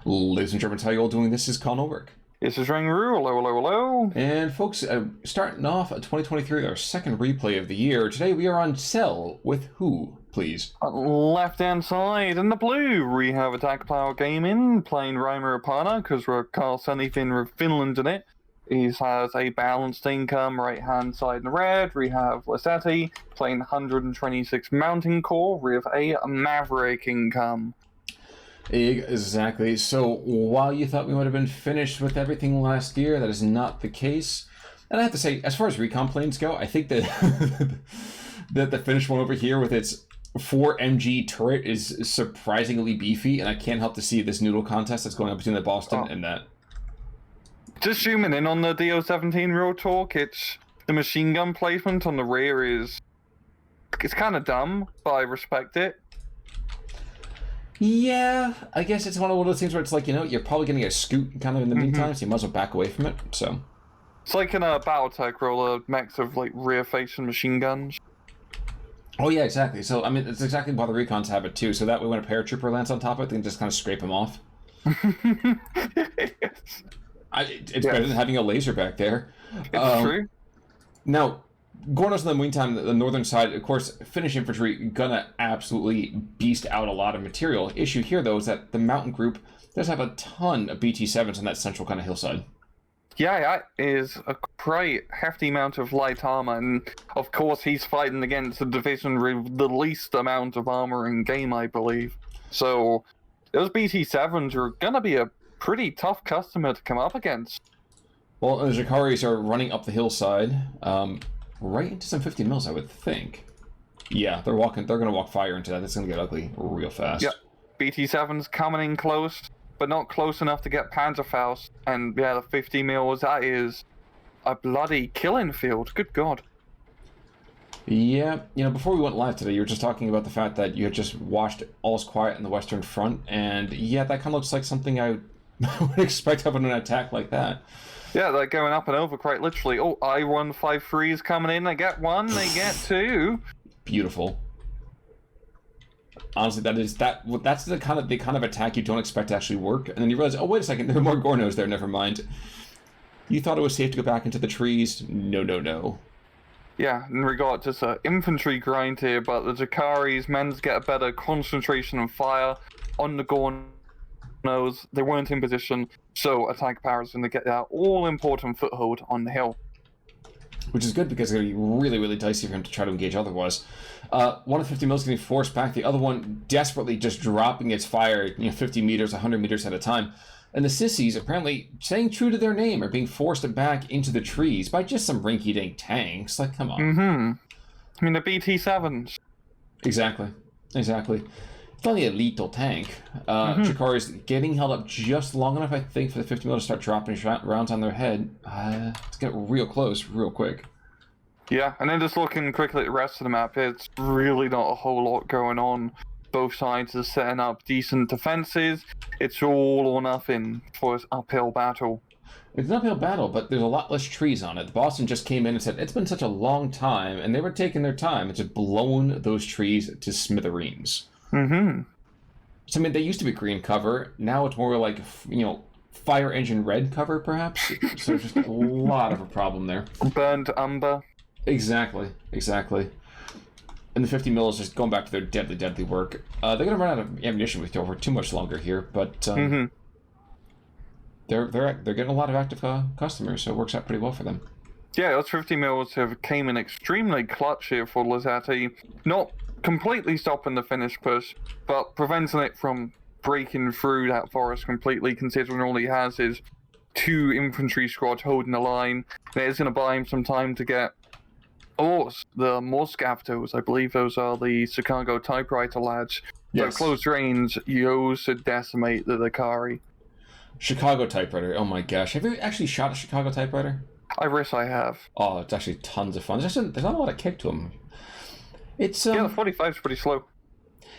Ladies and gentlemen, how you all doing? This is Gorno Maverick. This is Ringaroo. Hello, hello, hello. And folks, starting off 2023, our second replay of the year. Today we are on Tsel with who, please? On left-hand side, in the blue, we have AtkPwrGaming playing Raapanna, because we're cast anything with Finland in it. He has a balanced income, right-hand side in red. We have Lesitte playing 126 Mountain Core with a Maverick income. Exactly. So while you thought we would have been finished with everything last year, that is not the case. And I have to say, as far as recon planes go, I think that that the Finnish one over here with its 4 MG turret is surprisingly beefy, and I can't help to see this noodle contest that's going on between the Boston and that. Just zooming in on the DO-17 real talk, it's the machine gun placement on the rear it's kind of dumb, but I respect it. Yeah, I guess it's one of those things where it's like, you know, you're probably going to get a scoot kind of in the meantime, so you might as well back away from it, so. It's like in a Battletech roller mix of, like, rear-facing machine guns. Oh, yeah, exactly. So, I mean, it's exactly why the recons have it, too, so that way when a paratrooper lands on top of it, they can just kind of scrape him off. Yes. It's better than having a laser back there. It's true. Now, Gorno's in the meantime, the northern side, of course, Finnish infantry gonna absolutely beast out a lot of material. Issue here, though, is that the mountain group does have a ton of BT-7s on that central kind of hillside. Yeah, that is a quite hefty amount of light armor, and of course he's fighting against the division with the least amount of armor in game, I believe. So, those BT-7s are gonna be a pretty tough customer to come up against. Well, the Jakaris are running up the hillside, right into some 50 mils, I would think. Yeah, they're gonna walk fire into that. It's gonna get ugly real fast. Yeah, BT-7's coming in close, but not close enough to get Panzerfaust. And yeah, the 50 mils, that is a bloody killing field. Good God. Yeah, you know, before we went live today, you were just talking about the fact that you had just watched All's Quiet in the Western Front, and yeah, that kind of looks like something I would expect up in an attack like that. Yeah, they're going up and over quite literally. Oh, I-153 is coming in. They get one, they get two. Beautiful. Honestly, that's the kind of attack you don't expect to actually work, and then you realize, oh wait a second, there are more Gornos there. Never mind. You thought it was safe to go back into the trees? No, no, no. Yeah, in regard to just an infantry grind here, but the Jakaris managed to get a better concentration and fire on the Gornos. They weren't in position, so AtkPwr's going to get that all-important foothold on the hill. Which is good because it's going to be really, really dicey for him to try to engage otherwise. One of the 50 mils getting forced back, the other one desperately just dropping its fire, 50 meters, 100 meters at a time. And the sissies, apparently staying true to their name, are being forced back into the trees by just some rinky-dink tanks. Like, come on. I mean, the BT-7s. Exactly. It's only a lethal tank. Jakar is getting held up just long enough, I think, for the 50 mil to start dropping rounds on their head. Let's get real close, real quick. Yeah, and then just looking quickly at the rest of the map, it's really not a whole lot going on. Both sides are setting up decent defenses. It's all or nothing for this uphill battle. It's an uphill battle, but there's a lot less trees on it. Boston just came in and said, it's been such a long time, and they were taking their time and just blown those trees to smithereens. So, I mean, they used to be green cover. Now it's more like, fire engine red cover, perhaps. So just a lot of a problem there. Burned umber. Exactly. And the 50 mil is just going back to their deadly, deadly work. They're going to run out of ammunition with you for too much longer here, but they're getting a lot of active customers, so it works out pretty well for them. Yeah, those 50 mils have came in extremely clutch here for Lesitte. Not completely stopping the Finnish push, but preventing it from breaking through that forest completely, considering all he has is 2 infantry squads holding the line. And it's going to buy him some time to get the Moskavtos. I believe those are the Chicago typewriter lads. Yes. So close range, you should decimate the Dakari. Chicago typewriter, oh my gosh. Have you actually shot a Chicago typewriter? I wish I have. Oh, it's actually tons of fun. There's not a lot of kick to them. It's yeah, the 45's pretty slow.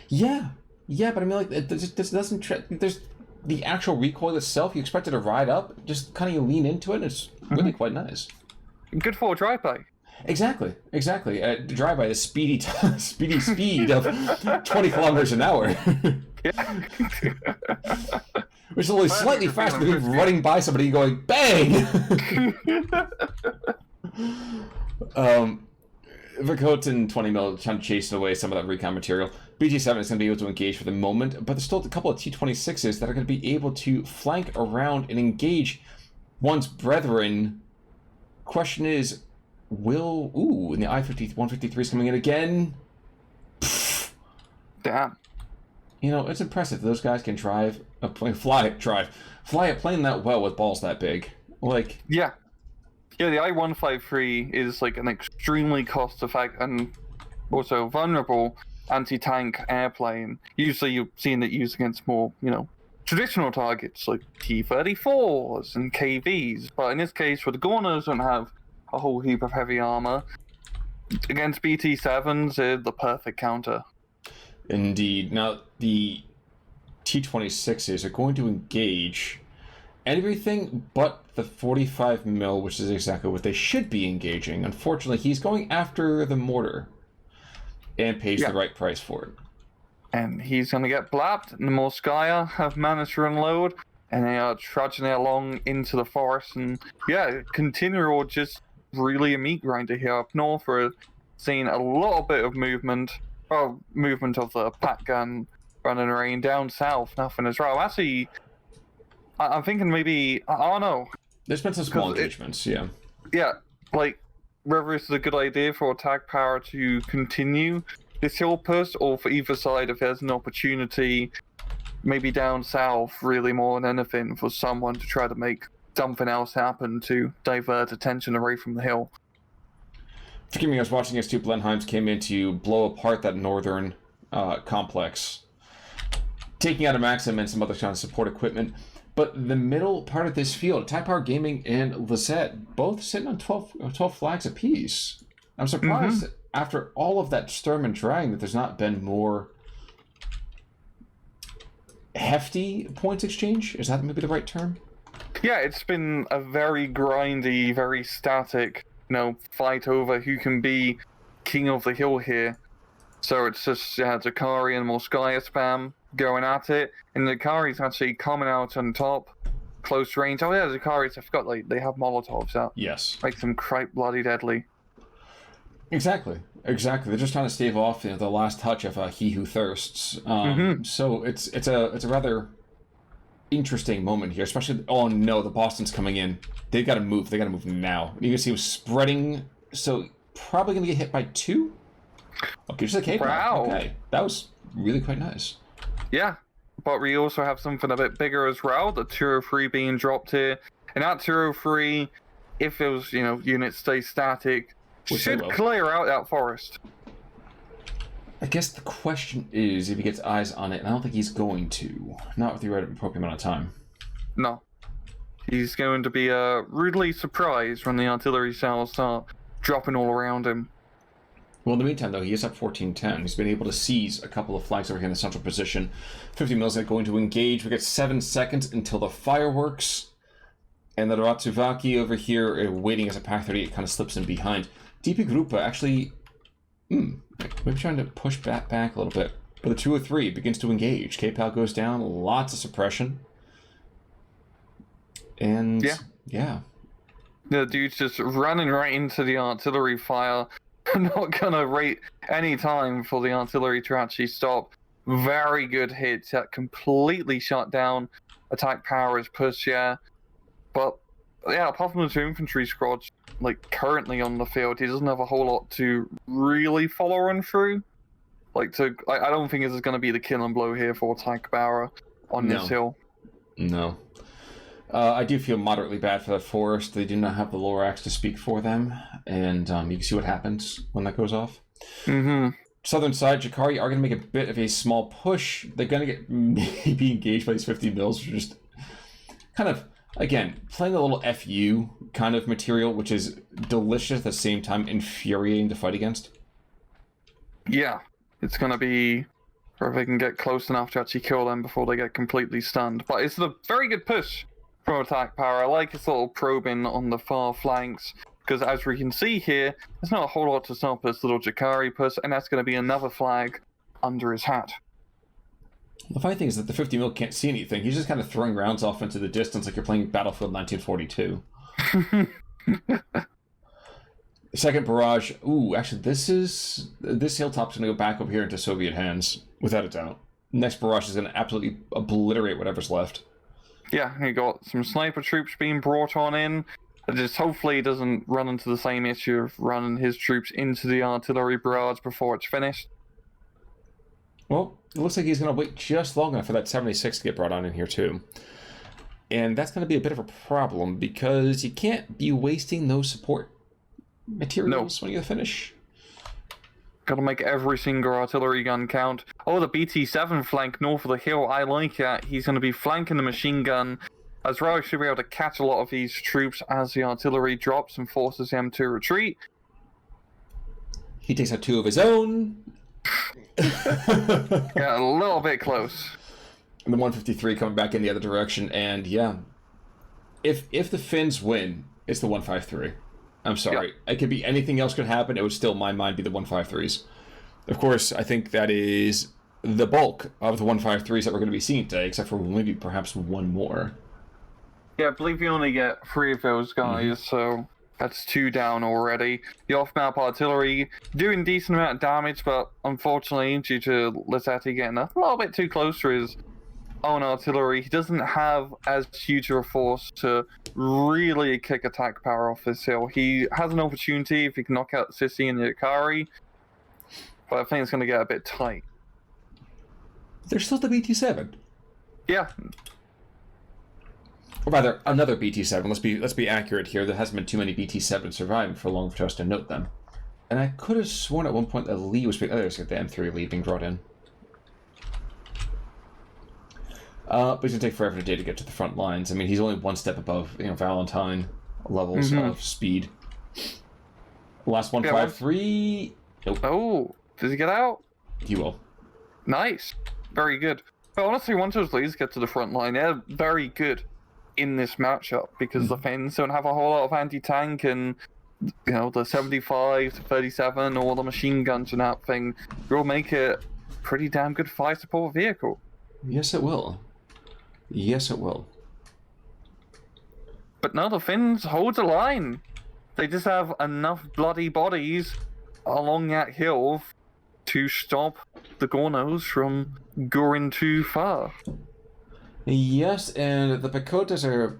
Yeah, but I mean, like, this doesn't. There's the actual recoil itself. You expect it to ride up, just kind of you lean into it. And it's really quite nice. Good for a drive-by. Exactly. Drive-by the speedy speed of 20 kilometers an hour. Yeah. Which is only slightly faster than me running by somebody and going, bang! Vakotin 20 mil trying to chase away some of that recon material. BT7 is going to be able to engage for the moment, but there's still a couple of T26s that are going to be able to flank around and engage one's brethren. Question is, will... Ooh, and the I-153 is coming in again. Damn. You know, it's impressive that those guys can fly a plane that well with balls that big. Like... Yeah. Yeah, the I-153 is like an extremely cost-effective and also vulnerable anti-tank airplane. Usually you've seen it used against more, traditional targets like T-34s and KVs. But in this case, where the Gornos don't have a whole heap of heavy armor, against BT-7s, they're the perfect counter. Indeed. Now, the T-26s are going to engage everything but the 45 mil, which is exactly what they should be engaging. Unfortunately, he's going after the mortar and pays the right price for it. And he's going to get blapped, and the Morskaya have managed to unload, and they are trudging along into the forest, and continue just really a meat grinder here up north. We're seeing a little bit of movement of the Pat gun running around. Down south, nothing as well. Actually, I'm thinking maybe, I don't know. There's been some small engagements, yeah. Yeah, like, whether this is a good idea for AtkPwr to continue this hill push, or for either side, if there's an opportunity, maybe down south, really more than anything, for someone to try to make something else happen to divert attention away from the hill. Forgive me, I was watching as two Blenheims came in to blow apart that northern complex, taking out a Maxim and some other kind of support equipment. But the middle part of this field, AtkPwrGaming and Lesitte, both sitting on 12 flags apiece. I'm surprised after all of that Sturm and Drang that there's not been more hefty points exchange. Is that maybe the right term? Yeah, it's been a very grindy, very static, fight over who can be king of the hill here. So it's just Zakari and Morskaya spam going at it, and Zakari's actually coming out on top, close range. Oh yeah, Zakari's, I forgot, they have Molotovs out. Yes. Makes them quite bloody deadly. Exactly. They're just trying to stave off the last touch of He Who Thirsts. So it's a rather interesting moment here, especially, oh no, the Boston's coming in. They've got to move. They got to move now. You can see him spreading, so probably going to get hit by 2? Okay, just a cape. Wow. Okay, that was really quite nice. Yeah, but we also have something a bit bigger as well, the 203 being dropped here. And that 203, if those, units stay static, should clear out that forest. I guess the question is if he gets eyes on it, and I don't think he's going to. Not with the right appropriate amount of time. No. He's going to be rudely surprised when the artillery shells start dropping all around him. Well, in the meantime, though, he is up 14-10. He's been able to seize a couple of flags over here in the central position. 50 mils are going to engage. We get 7 seconds until the fireworks. And the Ratsuvaki over here waiting as a Pack 38 kind of slips in behind. DP Grupa actually... maybe trying to push back a little bit. But the 203 begins to engage. K-Pal goes down. Lots of suppression. And... Yeah. The dude's just running right into the artillery fire. Not gonna wait any time for the artillery to actually stop. Very good hits that completely shut down AtkPwr's push, But apart from the 2 infantry squads currently on the field, he doesn't have a whole lot to really follow on through. I don't think this is gonna be the killing blow here for AtkPwr on this hill. No. I do feel moderately bad for that forest. They do not have the Lorax to speak for them, and you can see what happens when that goes off. Southern side, Jakari are going to make a bit of a small push. They're going to get maybe engaged by these 50 mils, which is just kind of, again, playing a little FU kind of material, which is delicious at the same time infuriating to fight against. Yeah, it's going to be where they can get close enough to actually kill them before they get completely stunned. But it's a very good push from AtkPwr. I like his little probing on the far flanks, because as we can see here, there's not a whole lot to stop this little Jakari push, and that's going to be another flag under his hat. The funny thing is that the 50 mil can't see anything. He's just kind of throwing rounds off into the distance like you're playing Battlefield 1942. Second barrage. Ooh, actually, this hilltop's going to go back over here into Soviet hands, without a doubt. Next barrage is going to absolutely obliterate whatever's left. Yeah, you got some sniper troops being brought on in. It just hopefully doesn't run into the same issue of running his troops into the artillery barrage before it's finished. Well, it looks like he's going to wait just long enough for that 76 to get brought on in here, too. And that's going to be a bit of a problem, because you can't be wasting those support materials when you finish. Gotta make every single artillery gun count. Oh, the BT-7 flank north of the hill, I like that. He's going to be flanking the machine gun. As well, should be able to catch a lot of these troops as the artillery drops and forces them to retreat. He takes out 2 of his own. Yeah, a little bit close. And the 153 coming back in the other direction, and yeah. If the Finns win, it's the 153. I'm sorry. Yep. It could be anything else could happen. It would still, in my mind, be the 153s. Of course, I think that is the bulk of the 153s that we're going to be seeing today, except for maybe perhaps one more. Yeah, I believe you only get 3 of those guys, so that's 2 down already. The off-map artillery doing decent amount of damage, but unfortunately, due to Lesitte getting a little bit too close to his own artillery, he doesn't have as huge of a force to really kick attack power off this hill. He has an opportunity if he can knock out Sissy and Yakari, but I think it's going to get a bit tight. There's still the BT-7. Yeah. Or rather, another BT-7. Let's be accurate here. There hasn't been too many BT-7s surviving for long for us to note them. And I could have sworn at one point that Lee was being... Oh, there's the M3 Lee being brought in. But he's going to take forever today to get to the front lines. I mean, he's only one step above, Valentine levels of speed. Last 153. Nope. Oh, does he get out? He will. Nice. Very good. But honestly, once those leads get to the front line, they're very good in this matchup, because the Finns don't have a whole lot of anti-tank, and the 75 to 37 or the machine guns and that thing will make it a pretty damn good fire support vehicle. Yes, it will. Yes, it will. But no, the Finns hold the line. They just have enough bloody bodies along that hill to stop the Gornos from going too far. Yes, and the Pakotas are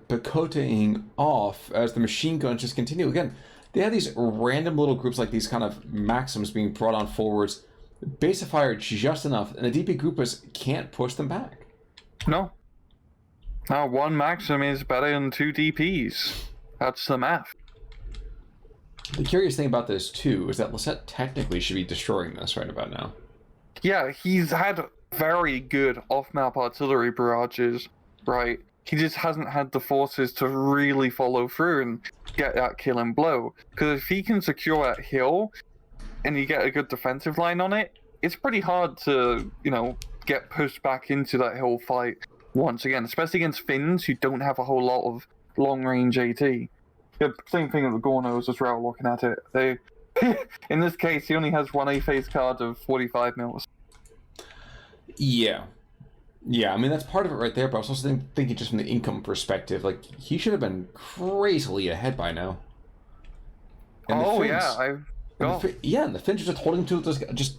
Pakotaing off as the machine guns just continue. Again, they have these random little groups like these kind of Maxims being brought on forwards. Base of fire just enough, and the DP groupers can't push them back. No. Now, 1 Maxim is better than 2 DPs. That's the math. The curious thing about this, too, is that Lesitte technically should be destroying this right about now. Yeah, he's had very good off-map artillery barrages, right? He just hasn't had the forces to really follow through and get that killing blow. Because if he can secure that hill, and you get a good defensive line on it, it's pretty hard to, get pushed back into that hill fight once again, especially against Finns who don't have a whole lot of long-range AT. Yeah, same thing with the Gornos as well, looking at it. They, in this case, he only has 1 A-phase card of 45 mils. Yeah. Yeah, I mean, that's part of it right there, but I was also thinking just from the income perspective, like, he should have been crazily ahead by now. And and the Finns are just holding to this, just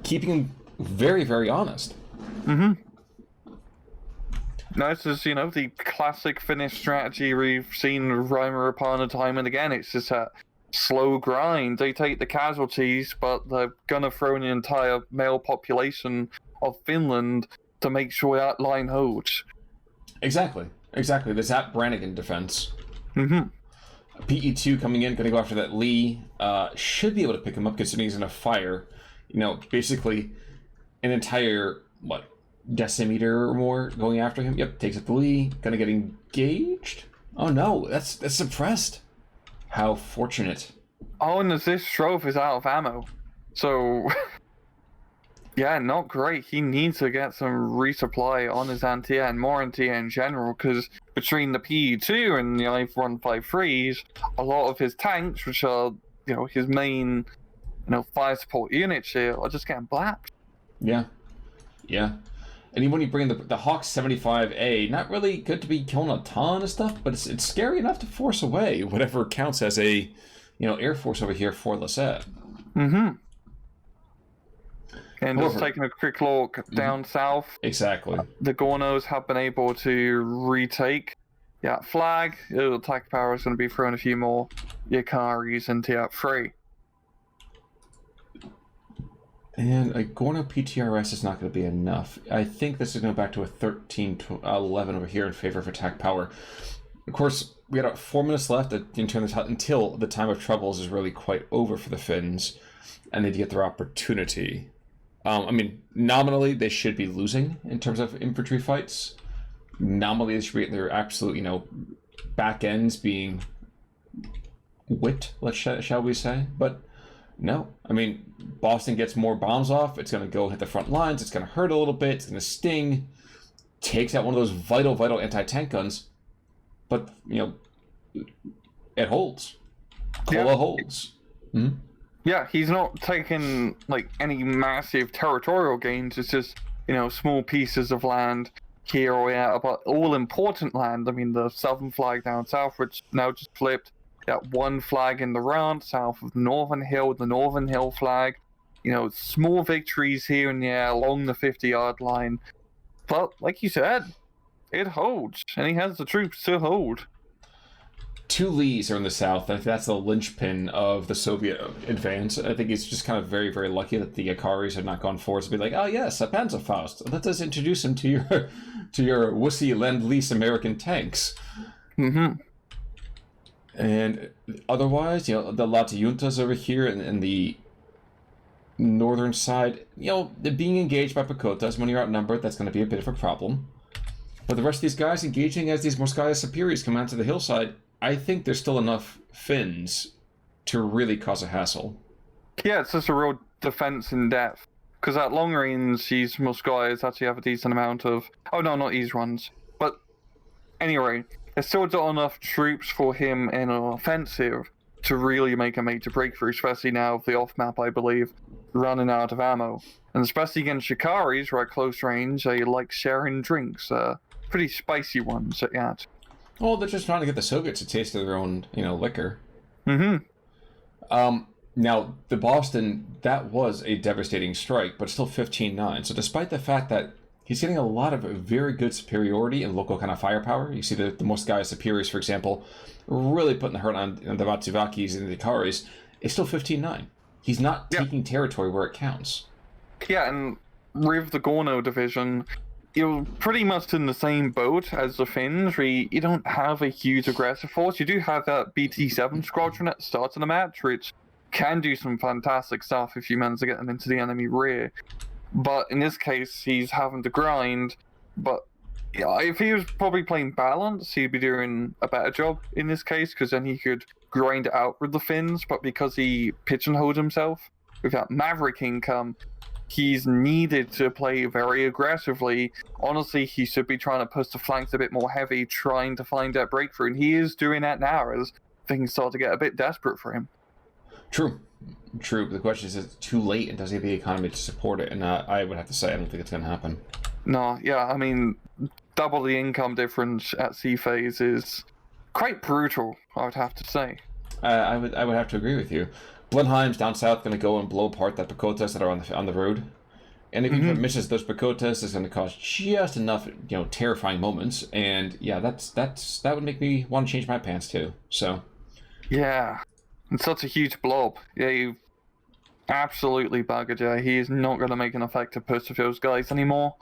keeping him very, very honest. Mm-hmm. No, this is, the classic Finnish strategy we've seen Raapanna time and again. It's just that slow grind. They take the casualties, but they're gonna throw in the entire male population of Finland to make sure that line holds. Exactly. The Zap Brannigan defense. Mm-hmm. PE2 coming in, going to go after that Lee. Should be able to pick him up considering he's going to fire, basically an entire, decimeter or more going after him. Yep, takes it to Lee. Going to get engaged. Oh no, that's suppressed. How fortunate. Oh, and this Shrove is out of ammo. So, yeah, not great. He needs to get some resupply on his anti-air and more anti-air in general, because between the PE2 and the F-153s, a lot of his tanks, which are, his main, fire support units here, are just getting blapped. Yeah. And even when you bring in the Hawk 75A, not really good to be killing a ton of stuff, but it's scary enough to force away whatever counts as a, Air Force over here for Lesitte. Mm-hmm. And just taking a quick look down south. Exactly. The Gornos have been able to retake flag. Attack power is going to be throwing a few more Yakaris into 3. And a Gorno PTRS is not going to be enough. I think this is going back to a 13-11 over here in favor of attack power. Of course, we got 4 minutes left until the time of troubles is really quite over for the Finns, and they get their opportunity. Nominally, they should be losing in terms of infantry fights. Nominally, they should be getting their absolute, back ends being whipped, shall we say. But no. Boston gets more bombs off. It's going to go hit the front lines. It's going to hurt a little bit. It's going to sting. Takes out one of those vital anti-tank guns. But, it holds. Kola holds. Mm-hmm. Yeah, he's not taking any massive territorial gains. It's just small pieces of land here or there, but all important land. The southern flag down south, which now just flipped. That one flag in the round south of the Northern Hill flag. Small victories here and there along the 50-yard line, but like you said, it holds, and he has the troops to hold. 2 Lees are in the south. I think that's the linchpin of the Soviet advance. I think it's just kind of very, very lucky that the Yakaris have not gone forward to be like, oh yes, a Panzerfaust. Let us introduce him to your wussy Lend-Lease American tanks. Mm-hmm. And otherwise, the Latayuntas over here in the northern side, they're being engaged by Pakotas. When you're outnumbered, that's going to be a bit of a problem. But the rest of these guys engaging as these Morskaya Superiors come out to the hillside, I think there's still enough Finns to really cause a hassle. Yeah, it's just a real defense in depth. Because at long range, these Morskayas actually have a decent amount of... Oh, no, not these ones. But anyway, there's still not enough troops for him in an offensive to really make a major breakthrough, especially now with the off-map, I believe, running out of ammo. And especially against Shikaris, who are at close range, they like sharing drinks. Pretty spicy ones at that. Well, they're just trying to get the Soviets a taste of their own, liquor. Mm-hmm. Now, the Boston, that was a devastating strike, but still 15-9. So despite the fact that he's getting a lot of very good superiority and local kind of firepower, you see the Morskaya Superiors, for example, really putting the hurt on the Matsuvakis and the Ikaris, it's still 15-9. He's not taking territory where it counts. Yeah, and with the Gorno division, you're pretty much in the same boat as the Finns. You don't have a huge aggressive force. You do have that BT-7 squadron at the start of the match, which can do some fantastic stuff if you manage to get them into the enemy rear. But in this case, he's having to grind. But if he was probably playing balance, he'd be doing a better job in this case, because then he could grind it out with the Finns. But because he pigeonholed himself with that Maverick income, he's needed to play very aggressively. Honestly, he should be trying to push the flanks a bit more heavy, trying to find that breakthrough. And he is doing that now as things start to get a bit desperate for him. True. The question is it too late, and does he have the economy to support it? And I would have to say I don't think it's going to happen. No, double the income difference at C phase is quite brutal, I would have to say. I would have to agree with you. Blenheim's down south going to go and blow apart the Pakotas that are on the road. And if he misses those Pakotas, it's going to cause just enough, terrifying moments. And yeah, that would make me want to change my pants too. So. Yeah. It's such a huge blob. Yeah, you absolutely buggered. Yeah, he is not going to make an effective push of those guys anymore.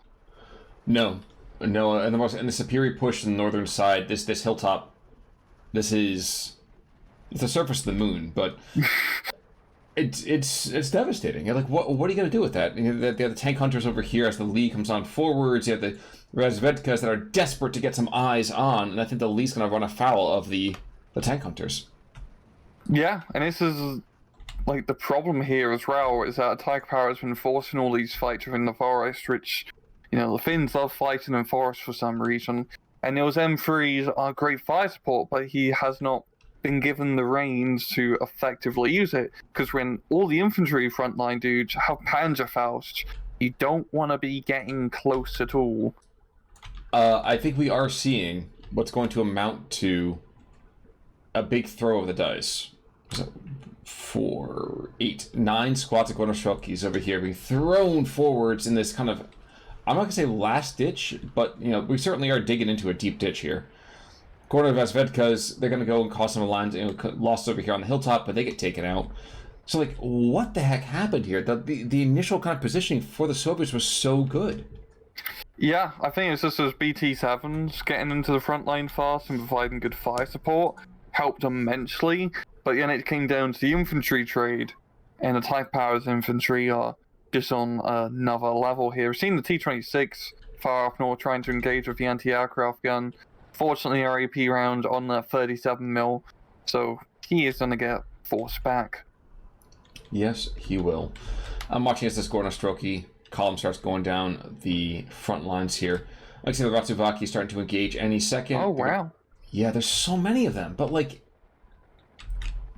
No, and the superior push in the northern side. This hilltop. It's the surface of the moon, but it's devastating. You're like, what are you going to do with that? They have the tank hunters over here as the Lee comes on forwards. You have the Razvedkas that are desperate to get some eyes on, and I think the Lee's going to run afoul of the tank hunters. Yeah, and this is the problem here as well, is that attack power has been forcing all these fights within the forest, which, the Finns love fighting in forest for some reason. And those M3s are great fire support, but he has not been given the reins to effectively use it. Because when all the infantry frontline dudes have Panzerfaust, You don't want to be getting close at all. I think we are seeing what's going to amount to a big throw of the dice. So 4, 8, 9 squads of Gorno Strelkis over here being thrown forwards in this kind of, I'm not going to say last ditch, but, you know, we certainly are digging into a deep ditch here. Gorno Vasvedkas, they're going to go and cause some lines, you know, lost over here on the hilltop, but they get taken out. So, like, what the heck happened here? The initial kind of positioning for the Soviets was so good. Yeah, I think it's just those BT-7s getting into the front line fast and providing good fire support helped immensely. But then it came down to the infantry trade, and the Type Powers infantry are just on another level here. We've seen the T-26 far up north trying to engage with the anti-aircraft gun. Fortunately, our AP round on the 37mm, so he is going to get forced back. Yes, he will. I'm watching as this Gorno Strelki column starts going down the front lines here. Like I see the Ratsuvaki starting to engage any second. Oh, wow. Yeah, there's so many of them, but like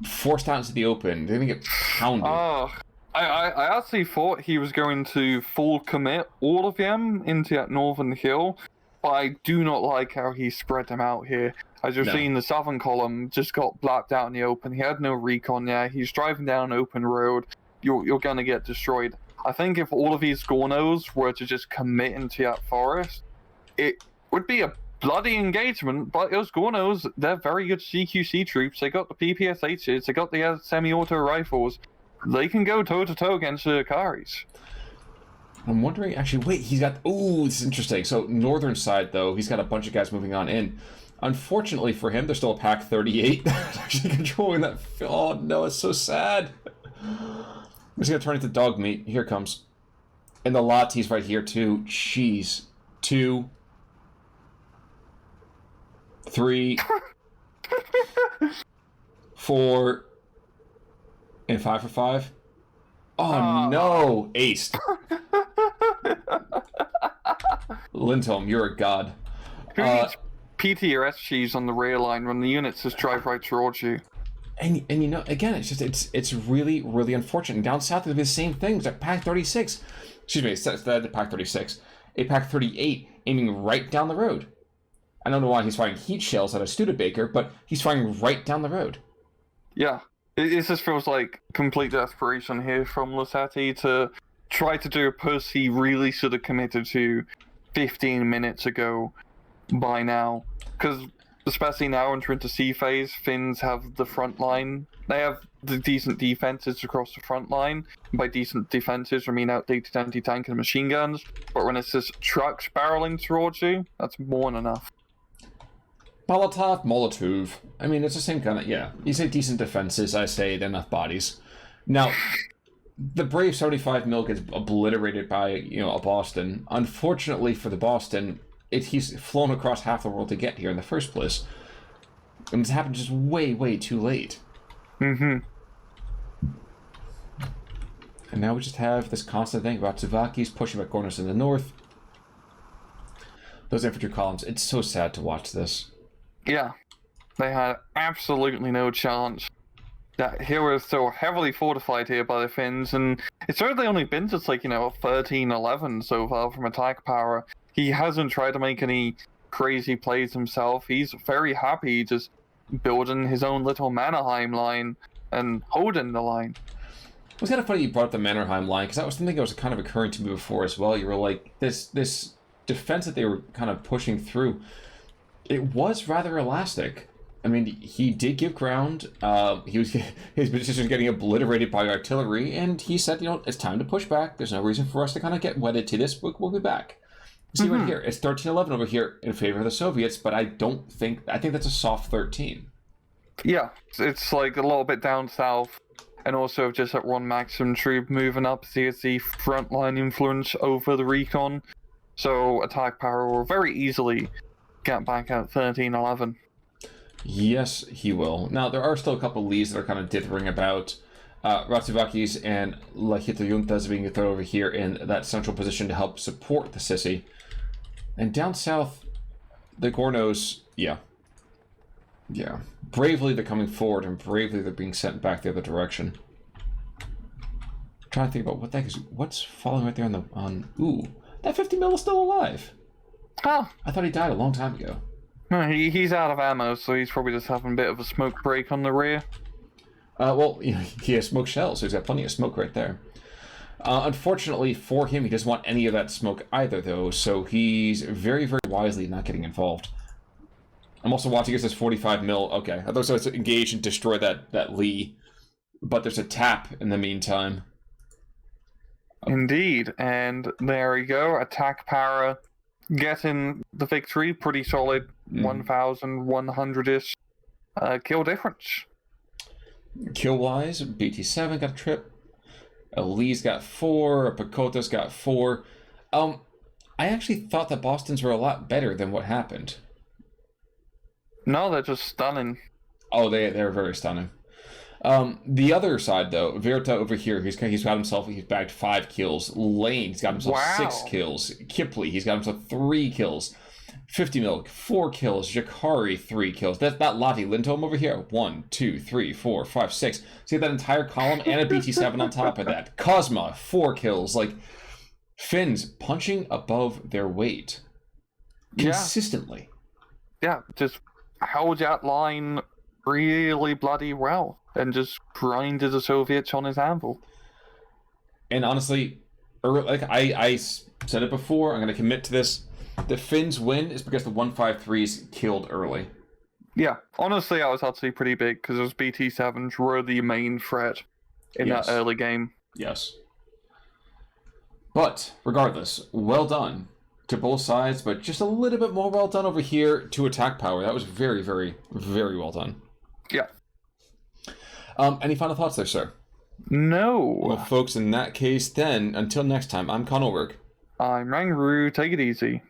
forced out into the open, they're gonna get pounded. I actually thought he was going to full commit all of them into that northern hill, but I do not like how he spread them out here. As you're seeing, the southern column just got blacked out in the open. He had no recon there. He's driving down an open road. You're gonna get destroyed. I think if all of these Gornos were to just commit into that forest, it would be a bloody engagement, but those Gornos, they're very good CQC troops. They got the PPSHs, they got the semi-auto rifles. They can go toe-to-toe against the Akaris. I'm wondering, actually, wait, he's got, ooh, this is interesting. So, northern side, though, he's got a bunch of guys moving on in. Unfortunately for him, there's still a Pack 38 that's actually controlling that. Oh, no, it's so sad. He's going to turn into dog meat. Here it comes. And the Latis right here, too. Jeez. 2, 3, 4, and 5 for 5. Oh, no! Aced. Lindholm, you're a god. Who needs PT or SGs on the rail line when the units just drive right towards you? And you know, again, it's really, really unfortunate. And down south, it'll be the same thing. It's like Pack 36. Excuse me, it's the Pack 36. A Pack 38 aiming right down the road. I don't know why he's firing heat shells at a Studebaker, but he's firing right down the road. Yeah. It just feels like complete desperation here from Lesitte to try to do a push he really should have committed to 15 minutes ago by now. Because especially now entering into C phase, Finns have the front line. They have the decent defenses across the front line. By decent defenses, I mean outdated anti-tank and machine guns. But when it's just trucks barreling towards you, that's more than enough. Molotov. I mean, it's the same kind of, yeah. You say decent defenses, I say enough bodies. Now, the brave 75mm gets obliterated by, you know, a Boston. Unfortunately for the Boston, he's flown across half the world to get here in the first place. And it's happened just way, way too late. Mm-hmm. And now we just have this constant thing about Tsuvakis pushing back Gornos in the north. Those infantry columns, it's so sad to watch this. Yeah, they had absolutely no chance. That here was so heavily fortified here by the Finns, and it's really only been just like, you know, 13-11 so far from attack power. He hasn't tried to make any crazy plays himself. He's very happy just building his own little Mannerheim line and holding the line. It was kind of funny you brought up the Mannerheim line, because that was something that was kind of occurring to me before as well. You were like, this defense that they were kind of pushing through, it was rather elastic. I mean, he did give ground. His position was getting obliterated by artillery, and he said, you know, it's time to push back. There's no reason for us to kind of get wedded to this. We'll be back. See right here, it's 13-11 over here in favor of the Soviets, but I think that's a soft 13. Yeah, it's like a little bit down south, and also just at one maximum troop moving up to see the frontline influence over the recon. So attack power will very easily get back at 13-11. Yes, he will. Now, there are still a couple of leads that are kind of dithering about. Ratsuvakis and Lesitte Juntas being thrown over here in that central position to help support the Sissy. And down south, the Gornos, yeah. Bravely they're coming forward, and bravely they're being sent back the other direction. trying to think about what's falling right there ooh, that 50 mil is still alive. Oh. I thought he died a long time ago. No, he's out of ammo, so he's probably just having a bit of a smoke break on the rear. Well, he has smoke shells, so he's got plenty of smoke right there. Unfortunately for him, he doesn't want any of that smoke either, though, so he's very, very wisely not getting involved. I'm also watching this 45 mil. Okay, I thought it was to engage and destroy that Lee, but there's a tap in the meantime. Indeed, and there we go. AtkPwr getting the victory. Pretty solid, 1,100-ish kill difference. Kill-wise, BT7 got a trip. Lee's got 4. Pakota's got 4. I actually thought the Bostons were a lot better than what happened. No, they're just stunning. Oh, they're very stunning. The other side, though, Virta over here, he's bagged 5 kills. Lane, he's got himself 6 kills. Kipley, he's got himself 3 kills. 50 Milk, 4 kills. Jakari, 3 kills. That's not Lottie Lindholm over here. 1, 2, 3, 4, 5, 6. See that entire column and a BT7 on top of that. Cosma, 4 kills. Like, Finns punching above their weight consistently. Yeah, just held that line really bloody well and just grinded the Soviets on his anvil. And honestly, like I said it before, I'm going to commit to this. The Finns win is because the 153s killed early. Yeah, honestly, that was actually pretty big because those BT7s were the main threat in that early game. Yes. But regardless, well done to both sides, but just a little bit more well done over here to AtkPwr. That was very, very, very well done. Yeah. Any final thoughts there, sir? No. Well, folks, in that case, then, until next time, I'm Connorberg. I'm Rangru. Take it easy.